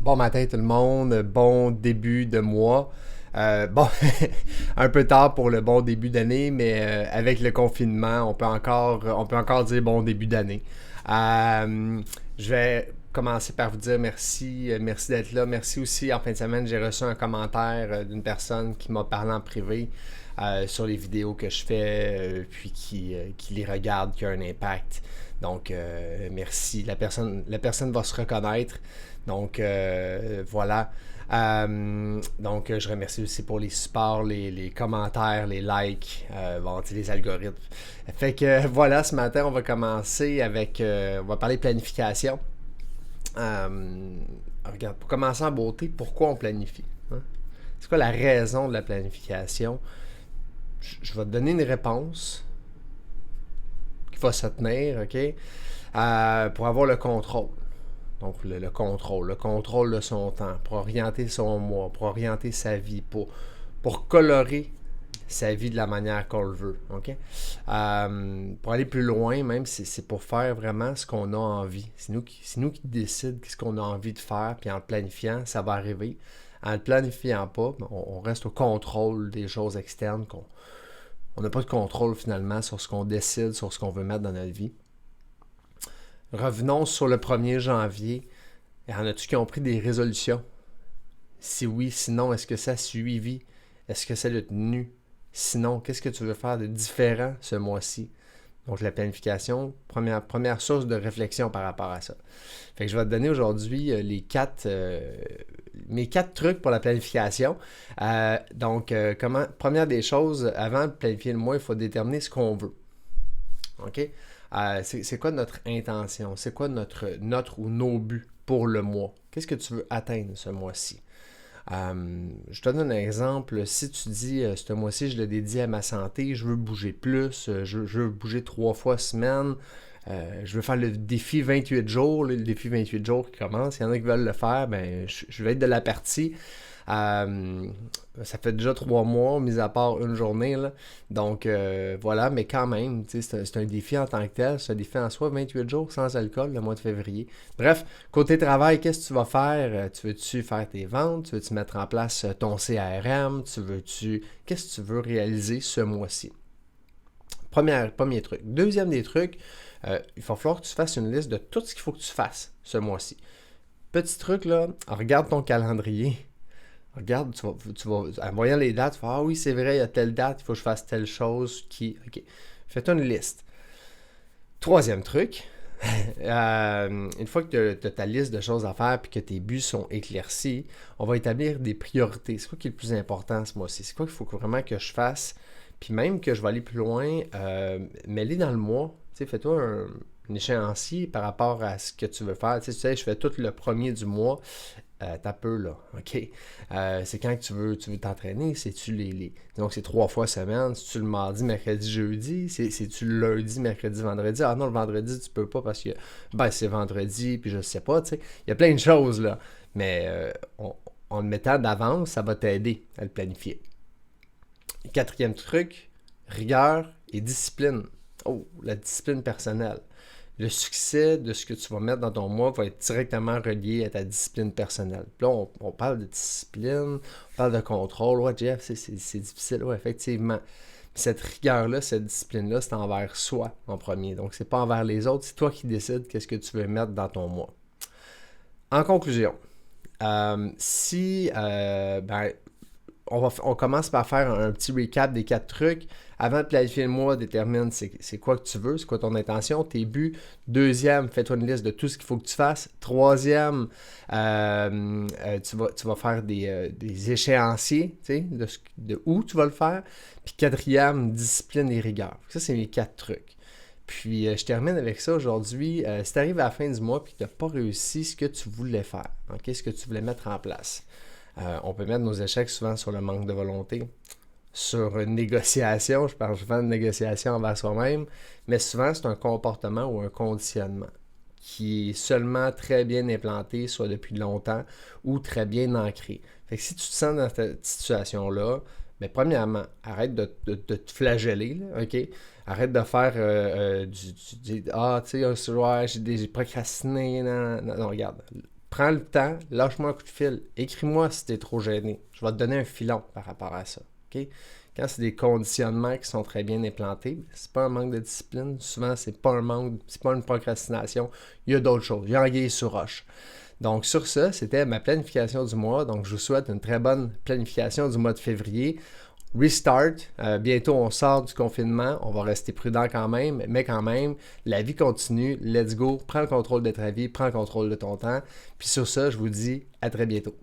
Bon matin tout le monde, bon début de mois. Bon, un peu tard pour le bon début d'année, mais avec le confinement, on peut encore dire bon début d'année. Je vais commencer par vous dire merci, merci d'être là. Merci aussi, en fin de semaine, j'ai reçu un commentaire d'une personne qui m'a parlé en privé sur les vidéos que je fais, puis qui les regarde, qui a un impact. Donc, merci. La personne va se reconnaître. Donc, voilà. Donc, je remercie aussi pour les supports, les commentaires, les likes, bon, tu sais, les algorithmes. Fait que voilà, ce matin, on va commencer avec. On va parler planification. Regarde, pour commencer en beauté, pourquoi on planifie, hein? C'est quoi la raison de la planification? Je vais te donner une réponse qui va se tenir, OK? Pour avoir le contrôle. Donc, le contrôle de son temps, pour orienter son mois, pour orienter sa vie, pour colorer sa vie de la manière qu'on le veut. OK? Pour aller plus loin, même, c'est pour faire vraiment ce qu'on a envie. C'est nous qui décide ce qu'on a envie de faire, puis en le planifiant, ça va arriver. En le planifiant pas, on reste au contrôle des choses externes. On n'a pas de contrôle finalement sur ce qu'on décide, sur ce qu'on veut mettre dans notre vie. Revenons sur le 1er janvier. Y en a-tu qui ont pris des résolutions? Si oui, sinon, est-ce que ça a suivi? Est-ce que ça l'a tenu? Sinon, qu'est-ce que tu veux faire de différent ce mois-ci? Donc, la planification, première source de réflexion par rapport à ça. Fait que je vais te donner aujourd'hui mes 4 trucs pour la planification. Donc, première des choses, avant de planifier le mois, il faut déterminer ce qu'on veut. OK? C'est quoi notre intention? C'est quoi notre ou nos buts pour le mois? Qu'est-ce que tu veux atteindre ce mois-ci? Je te donne un exemple. Si tu dis, ce mois-ci, je le dédie à ma santé, je veux bouger plus, je veux bouger 3 fois semaine, je veux faire le défi 28 jours, le défi 28 jours qui commence. Il y en a qui veulent le faire, ben, je vais être de la partie. Ça fait déjà 3 mois, mis à part une journée, là. Donc, voilà, mais quand même, c'est un défi en tant que tel. C'est un défi en soi, 28 jours sans alcool, le mois de février. Bref, côté travail, qu'est-ce que tu vas faire? Tu veux-tu faire tes ventes? Tu veux-tu mettre en place ton CRM? Qu'est-ce que tu veux réaliser ce mois-ci? Premier truc. Deuxième des trucs, il va falloir que tu fasses une liste de tout ce qu'il faut que tu fasses ce mois-ci. Petit truc, là, regarde ton calendrier. Regarde, en voyant les dates, tu vas, ah oui, c'est vrai, il y a telle date, il faut que je fasse telle chose OK. Fais-toi une liste. Troisième truc, une fois que tu as ta liste de choses à faire et que tes buts sont éclaircis, on va établir des priorités. C'est quoi qui est le plus important ce mois-ci? C'est quoi qu'il faut vraiment que je fasse? Puis même que je vais aller plus loin, mets-les dans le mois. Fais-toi un échéancier par rapport à ce que tu veux faire. Tu sais, je fais tout le premier du mois. T'as peu là, OK? C'est quand que tu veux t'entraîner? C'est-tu donc c'est 3 fois semaine? C'est-tu le mardi, mercredi, jeudi? C'est-tu le lundi, mercredi, vendredi? Ah non, le vendredi, tu peux pas parce que c'est vendredi, puis je sais pas, tu sais. Il y a plein de choses là. Mais en le mettant d'avance, ça va t'aider à le planifier. Quatrième truc, rigueur et discipline. Oh, la discipline personnelle. Le succès de ce que tu vas mettre dans ton mois va être directement relié à ta discipline personnelle. Puis là, on parle de discipline, on parle de contrôle. Ouais, Jeff, c'est difficile. Ouais, effectivement. Puis cette rigueur-là, cette discipline-là, c'est envers soi en premier. Donc, c'est pas envers les autres. C'est toi qui décides qu'est-ce que tu veux mettre dans ton mois. En conclusion, si on commence par faire un petit recap des 4 trucs. Avant de planifier le mois, détermine c'est quoi que tu veux, c'est quoi ton intention, tes buts. Deuxième, fais-toi une liste de tout ce qu'il faut que tu fasses. Troisième, tu vas faire des échéanciers, de où tu vas le faire. Puis quatrième, discipline et rigueur. Ça, c'est mes 4 trucs. Puis, je termine avec ça aujourd'hui. Si tu arrives à la fin du mois et que tu n'as pas réussi ce que tu voulais faire, okay, ce que tu voulais mettre en place, on peut mettre nos échecs souvent sur le manque de volonté, sur une négociation. Je parle souvent de négociation envers soi-même, mais souvent c'est un comportement ou un conditionnement qui est seulement très bien implanté, soit depuis longtemps ou très bien ancré. Fait que si tu te sens dans cette situation-là, bien, premièrement, arrête de te flageller, là, OK? Arrête de faire ah, tu sais, un soir, j'ai procrastiné. Non, regarde. prends le temps, lâche-moi un coup de fil. Écris-moi si tu es trop gêné. Je vais te donner un filon par rapport à ça. OK? Quand c'est des conditionnements qui sont très bien implantés, c'est pas un manque de discipline. Souvent, c'est pas un manque, c'est pas une procrastination. Il y a d'autres choses. Il y a anguille sur roche. Donc, sur ça, c'était ma planification du mois. Donc, je vous souhaite une très bonne planification du mois de février. Restart. Bientôt, on sort du confinement. On va rester prudent quand même, mais quand même, la vie continue. Let's go. Prends le contrôle de ta vie, prends le contrôle de ton temps. Puis sur ça, je vous dis à très bientôt.